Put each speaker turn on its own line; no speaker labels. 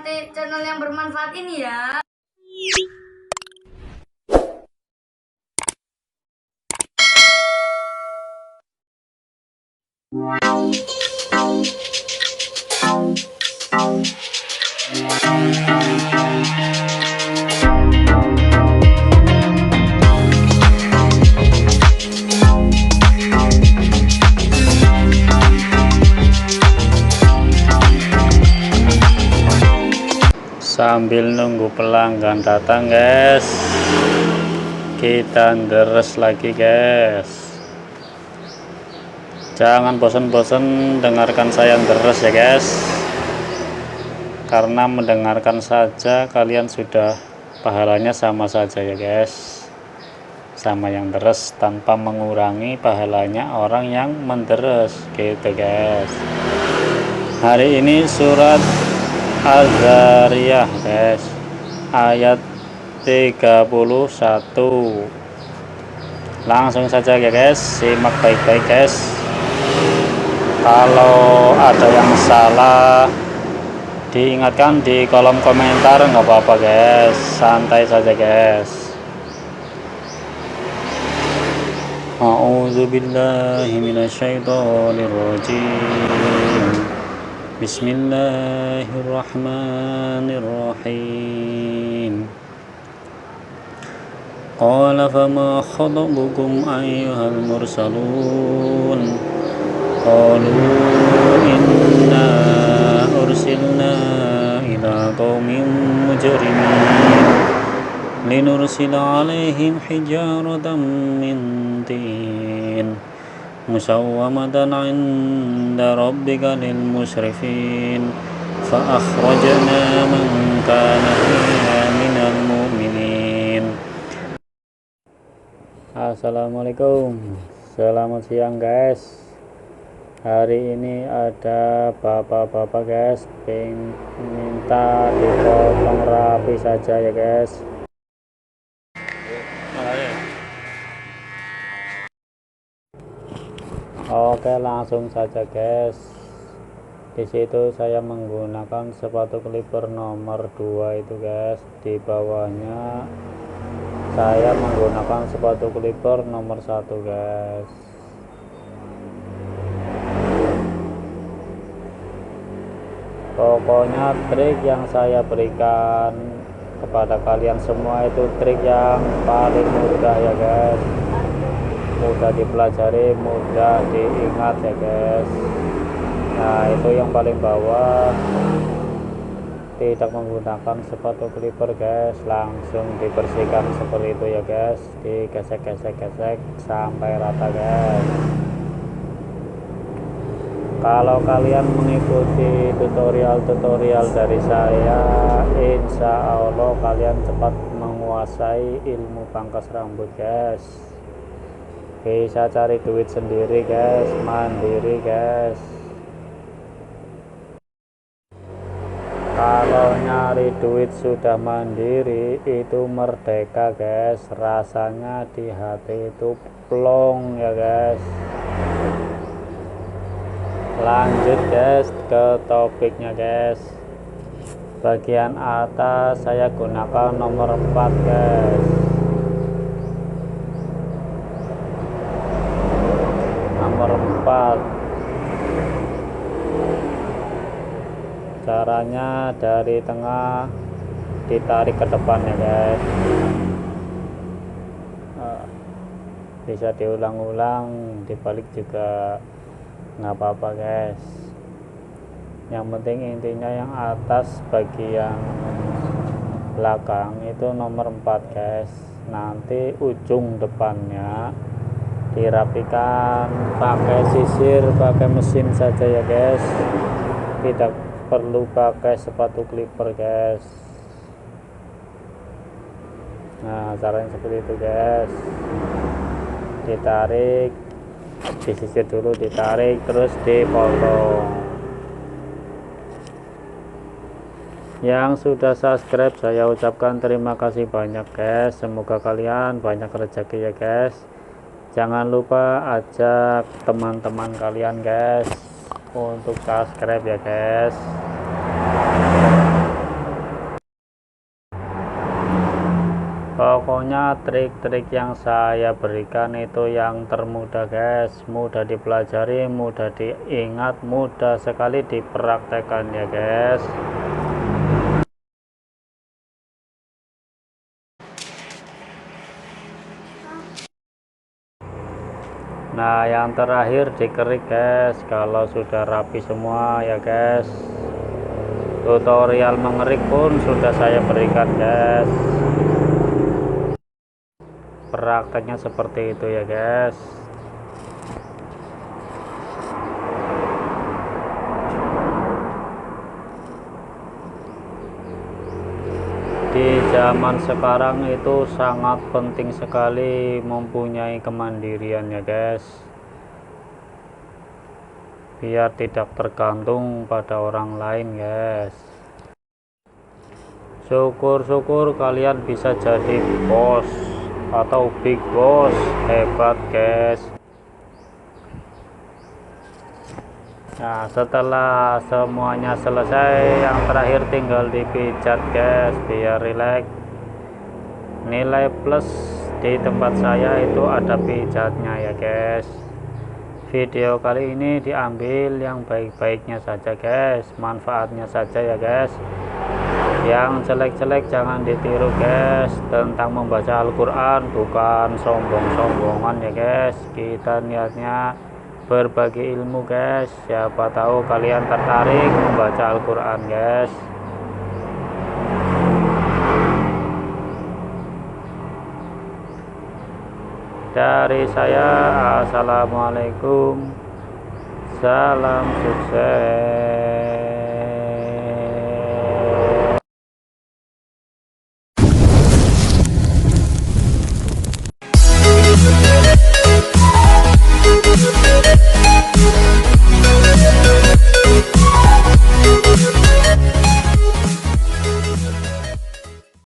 channel yang bermanfaat ini ya.
Sambil nunggu pelanggan datang guys, kita deres lagi guys. Jangan bosan-bosan dengarkan saya deres ya guys, karena mendengarkan saja kalian sudah pahalanya sama saja ya guys, sama yang deres tanpa mengurangi pahalanya orang yang menderes gitu guys. Hari ini surat Az-Zariyah guys, ayat 31. Langsung saja ya guys, simak baik-baik guys. Kalau ada yang salah diingatkan di kolom komentar, nggak apa-apa guys, santai saja guys. A'udzubillahi minasyaitonirrajim. Bismillahirrahmanirrahim. Qala fama khatabukum ayyuhal mursalun. Qalu inna ursilna ila qaumin mujrimin linursila alaihim hijaratan min tin musawwamatan 'inda rabbika lil musrifin fa akhrajna man kana fiha minal mu'minin. Assalamualaikum, selamat siang guys. Hari ini ada bapak-bapak guys minta dipotong rapi saja ya guys. Oke, langsung saja guys. Di situ saya menggunakan sepatu clipper nomor 2 itu guys. Di bawahnya saya menggunakan sepatu clipper nomor 1 guys. Pokoknya trik yang saya berikan kepada kalian semua itu trik yang paling mudah ya guys, mudah dipelajari, mudah diingat ya guys. Nah, itu yang paling bawah tidak menggunakan sepatu clipper guys, langsung dibersihkan seperti itu ya guys, digesek-gesek sampai rata guys. Kalau kalian mengikuti tutorial-tutorial dari saya, insya Allah kalian cepat menguasai ilmu pangkas rambut guys. Bisa cari duit sendiri guys, mandiri guys. Kalau nyari duit sudah mandiri itu merdeka guys, rasanya di hati itu plong ya guys. Lanjut guys ke topiknya guys. Bagian atas saya gunakan nomor 4 guys. Nomor 4. Caranya dari tengah ditarik ke depan ya guys. Bisa diulang-ulang, dibalik juga nggak apa-apa guys. Yang penting intinya yang atas bagian belakang itu nomor 4 guys. Nanti ujung depannya dirapikan pakai sisir, pakai mesin saja ya guys, tidak perlu pakai sepatu clipper guys. Nah, caranya seperti itu guys. Ditarik, disisir dulu, ditarik, terus dipotong. Yang sudah subscribe saya ucapkan terima kasih banyak guys. Semoga kalian banyak rezeki ya guys. Jangan lupa ajak teman-teman kalian guys untuk subscribe ya guys. Pokoknya trik-trik yang saya berikan itu yang termudah guys, mudah dipelajari, mudah diingat, mudah sekali dipraktekkan ya guys. Nah yang terakhir dikerik guys. Kalau sudah rapi semua ya guys, tutorial mengerik pun sudah saya berikan guys. Prakteknya seperti itu ya guys. Di zaman sekarang itu sangat penting sekali mempunyai kemandirian ya guys, biar tidak tergantung pada orang lain guys. Syukur-syukur kalian bisa jadi bos atau big boss, hebat guys. Nah setelah semuanya selesai, yang terakhir tinggal dipijat guys biar rileks. Nilai plus di tempat saya itu ada pijatnya ya guys. Video kali ini diambil yang baik-baiknya saja guys, manfaatnya saja ya guys. Yang jelek-jelek jangan ditiru guys. Tentang membaca Al-Quran bukan sombong-sombongan ya guys, kita niatnya berbagi ilmu guys. Siapa tahu kalian tertarik membaca Al-Quran guys. Dari saya, assalamualaikum, salam sukses.